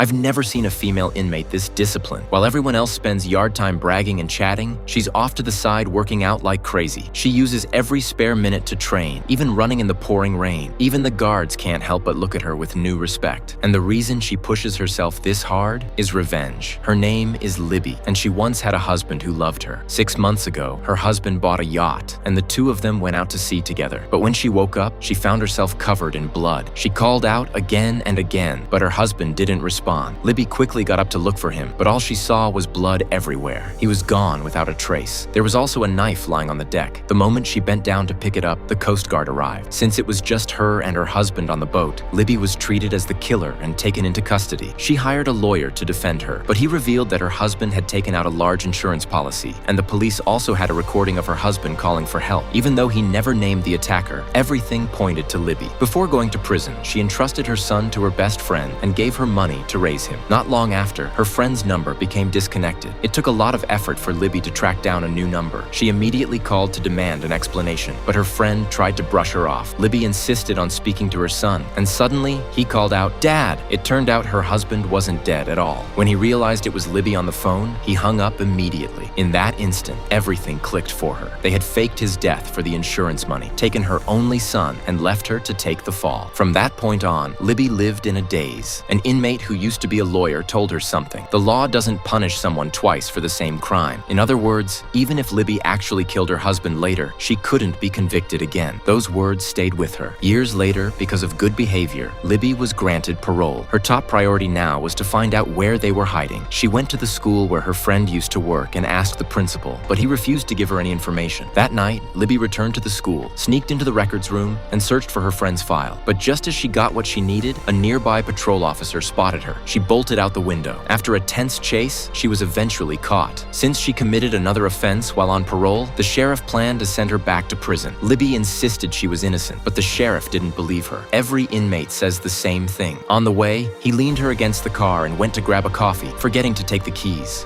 "I've never seen a female inmate this disciplined. While everyone else spends yard time bragging and chatting, she's off to the side working out like crazy. She uses every spare minute to train, even running in the pouring rain. Even the guards can't help but look at her with new respect. And the reason she pushes herself this hard is revenge. Her name is Libby, and she once had a husband who loved her. 6 months ago, her husband bought a yacht, and the two of them went out to sea together. But when she woke up, she found herself covered in blood. She called out again and again, but her husband didn't respond. Libby quickly got up to look for him, but all she saw was blood everywhere. He was gone without a trace. There was also a knife lying on the deck. The moment she bent down to pick it up, the Coast Guard arrived. Since it was just her and her husband on the boat, Libby was treated as the killer and taken into custody. She hired a lawyer to defend her, but he revealed that her husband had taken out a large insurance policy, and the police also had a recording of her husband calling for help. Even though he never named the attacker, everything pointed to Libby. Before going to prison, she entrusted her son to her best friend and gave her money to raise him. Not long after, her friend's number became disconnected. It took a lot of effort for Libby to track down a new number. She immediately called to demand an explanation, but her friend tried to brush her off. Libby insisted on speaking to her son, and suddenly, he called out, "Dad!" It turned out her husband wasn't dead at all. When he realized it was Libby on the phone, he hung up immediately. In that instant, everything clicked for her. They had faked his death for the insurance money, taken her only son, and left her to take the fall. From that point on, Libby lived in a daze. An inmate who used to be a lawyer told her something. The law doesn't punish someone twice for the same crime. In other words, even if Libby actually killed her husband later, she couldn't be convicted again. Those words stayed with her. Years later, because of good behavior, Libby was granted parole. Her top priority now was to find out where they were hiding. She went to the school where her friend used to work and asked the principal, but he refused to give her any information. That night, Libby returned to the school, sneaked into the records room, and searched for her friend's file. But just as she got what she needed, a nearby patrol officer spotted her. She bolted out the window. After a tense chase, she was eventually caught. Since she committed another offense while on parole, the sheriff planned to send her back to prison. Libby insisted she was innocent, but the sheriff didn't believe her. Every inmate says the same thing. On the way, he leaned her against the car and went to grab a coffee, forgetting to take the keys.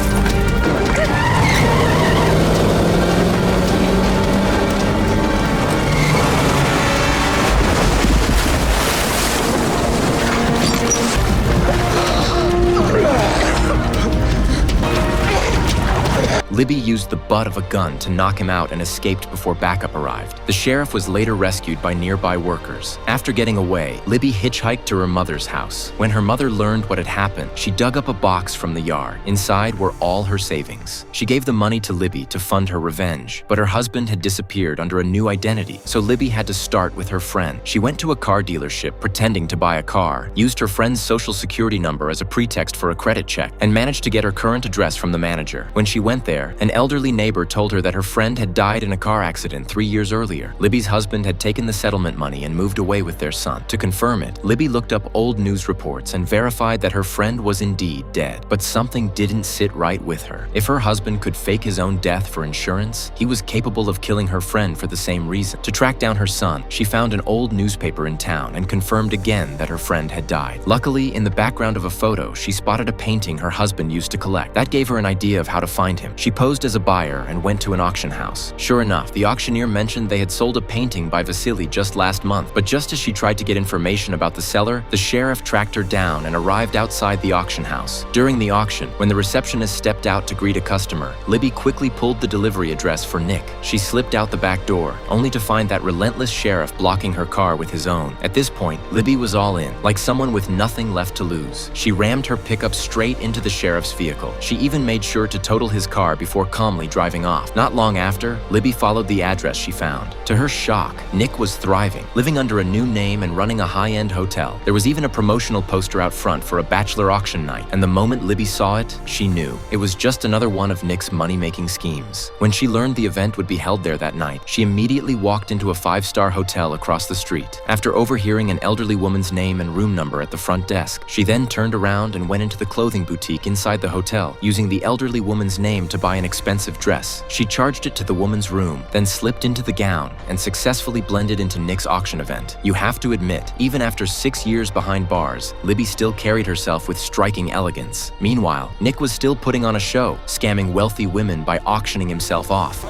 Libby used the butt of a gun to knock him out and escaped before backup arrived. The sheriff was later rescued by nearby workers. After getting away, Libby hitchhiked to her mother's house. When her mother learned what had happened, she dug up a box from the yard. Inside were all her savings. She gave the money to Libby to fund her revenge, but her husband had disappeared under a new identity, so Libby had to start with her friend. She went to a car dealership pretending to buy a car, used her friend's social security number as a pretext for a credit check, and managed to get her current address from the manager. When she went there, an elderly neighbor told her that her friend had died in a car accident 3 years earlier. Libby's husband had taken the settlement money and moved away with their son. To confirm it, Libby looked up old news reports and verified that her friend was indeed dead. But something didn't sit right with her. If her husband could fake his own death for insurance, he was capable of killing her friend for the same reason. To track down her son, she found an old newspaper in town and confirmed again that her friend had died. Luckily, in the background of a photo, she spotted a painting her husband used to collect. That gave her an idea of how to find him. She posed as a buyer and went to an auction house. Sure enough, the auctioneer mentioned they had sold a painting by Vasily just last month, but just as she tried to get information about the seller, the sheriff tracked her down and arrived outside the auction house. During the auction, when the receptionist stepped out to greet a customer, Libby quickly pulled the delivery address for Nick. She slipped out the back door, only to find that relentless sheriff blocking her car with his own. At this point, Libby was all in, like someone with nothing left to lose. She rammed her pickup straight into the sheriff's vehicle. She even made sure to total his car before calmly driving off. Not long after, Libby followed the address she found. To her shock, Nick was thriving, living under a new name and running a high-end hotel. There was even a promotional poster out front for a bachelor auction night, and the moment Libby saw it, she knew. It was just another one of Nick's money-making schemes. When she learned the event would be held there that night, she immediately walked into a 5-star hotel across the street. After overhearing an elderly woman's name and room number at the front desk, she then turned around and went into the clothing boutique inside the hotel, using the elderly woman's name to buy an expensive dress. She charged it to the woman's room, then slipped into the gown and successfully blended into Nick's auction event. You have to admit, even after 6 years behind bars, Libby still carried herself with striking elegance. Meanwhile, Nick was still putting on a show, scamming wealthy women by auctioning himself off.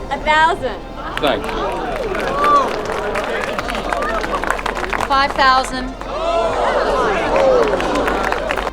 1,000. Thank you. 5,000.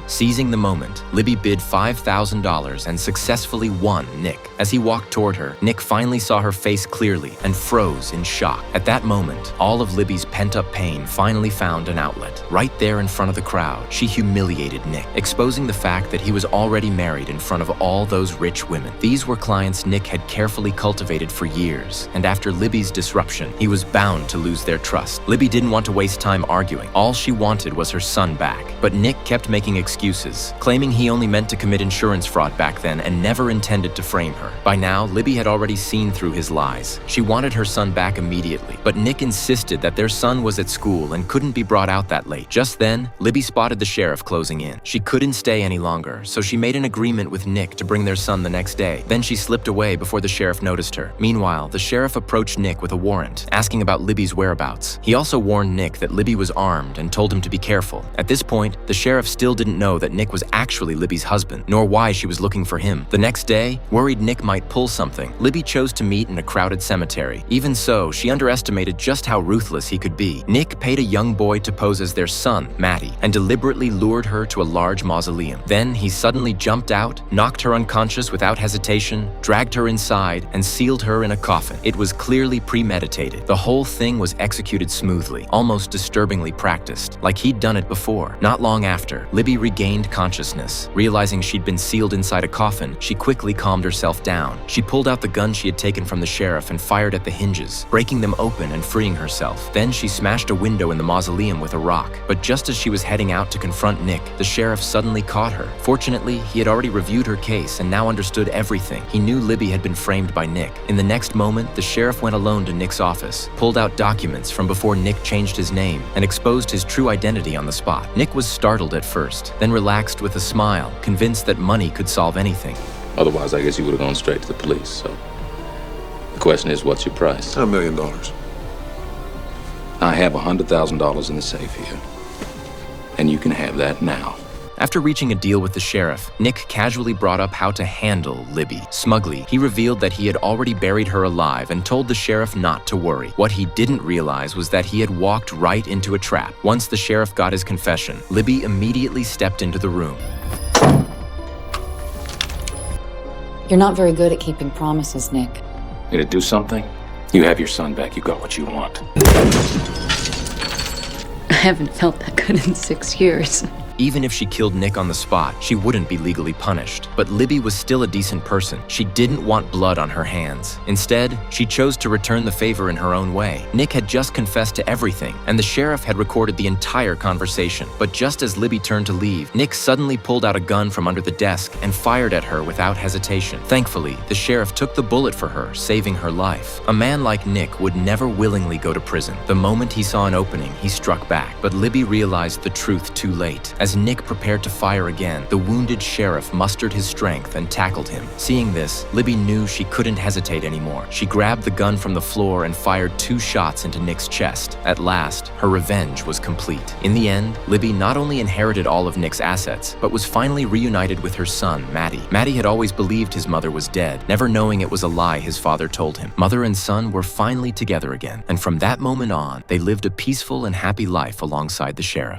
Seizing the moment, Libby bid $5,000 and successfully won Nick. As he walked toward her, Nick finally saw her face clearly and froze in shock. At that moment, all of Libby's pent-up pain finally found an outlet. Right there in front of the crowd, she humiliated Nick, exposing the fact that he was already married in front of all those rich women. These were clients Nick had carefully cultivated for years, and after Libby's disruption, he was bound to lose their trust. Libby didn't want to waste time arguing. All she wanted was her son back. But Nick kept making excuses, claiming he only meant to commit insurance fraud back then and never intended to frame her. By now, Libby had already seen through his lies. She wanted her son back immediately, but Nick insisted that their son was at school and couldn't be brought out that late. Just then, Libby spotted the sheriff closing in. She couldn't stay any longer, so she made an agreement with Nick to bring their son the next day. Then she slipped away before the sheriff noticed her. Meanwhile, the sheriff approached Nick with a warrant, asking about Libby's whereabouts. He also warned Nick that Libby was armed and told him to be careful. At this point, the sheriff still didn't know that Nick was actually Libby's husband, nor why she was looking for him. The next day, worried Nick might pull something, Libby chose to meet in a crowded cemetery. Even so, she underestimated just how ruthless he could be. Nick paid a young boy to pose as their son, Matty, and deliberately lured her to a large mausoleum. Then he suddenly jumped out, knocked her unconscious without hesitation, dragged her inside, and sealed her in a coffin. It was clearly premeditated. The whole thing was executed smoothly, almost disturbingly practiced, like he'd done it before. Not long after, Libby regained consciousness. Realizing she'd been sealed inside a coffin, she quickly calmed herself down. She pulled out the gun she had taken from the sheriff and fired at the hinges, breaking them open and freeing herself. Then she smashed a window in the mausoleum with a rock. But just as she was heading out to confront Nick, the sheriff suddenly caught her. Fortunately, he had already reviewed her case and now understood everything. He knew Libby had been framed by Nick. In the next moment, the sheriff went alone to Nick's office, pulled out documents from before Nick changed his name, and exposed his true identity on the spot. Nick was startled at first, then relaxed with a smile, convinced that money could solve anything. Otherwise, I guess you would have gone straight to the police, so... The question is, what's your price? $1 million. I have $100,000 in the safe here. And you can have that now. After reaching a deal with the sheriff, Nick casually brought up how to handle Libby. Smugly, he revealed that he had already buried her alive and told the sheriff not to worry. What he didn't realize was that he had walked right into a trap. Once the sheriff got his confession, Libby immediately stepped into the room. You're not very good at keeping promises, Nick. You to do something? You have your son back. You got what you want. I haven't felt that good in 6 years. Even if she killed Nick on the spot, she wouldn't be legally punished. But Libby was still a decent person. She didn't want blood on her hands. Instead, she chose to return the favor in her own way. Nick had just confessed to everything, and the sheriff had recorded the entire conversation. But just as Libby turned to leave, Nick suddenly pulled out a gun from under the desk and fired at her without hesitation. Thankfully, the sheriff took the bullet for her, saving her life. A man like Nick would never willingly go to prison. The moment he saw an opening, he struck back. But Libby realized the truth too late. As Nick prepared to fire again, the wounded sheriff mustered his strength and tackled him. Seeing this, Libby knew she couldn't hesitate anymore. She grabbed the gun from the floor and fired 2 shots into Nick's chest. At last, her revenge was complete. In the end, Libby not only inherited all of Nick's assets, but was finally reunited with her son, Matty. Matty had always believed his mother was dead, never knowing it was a lie his father told him. Mother and son were finally together again, and from that moment on, they lived a peaceful and happy life alongside the sheriff.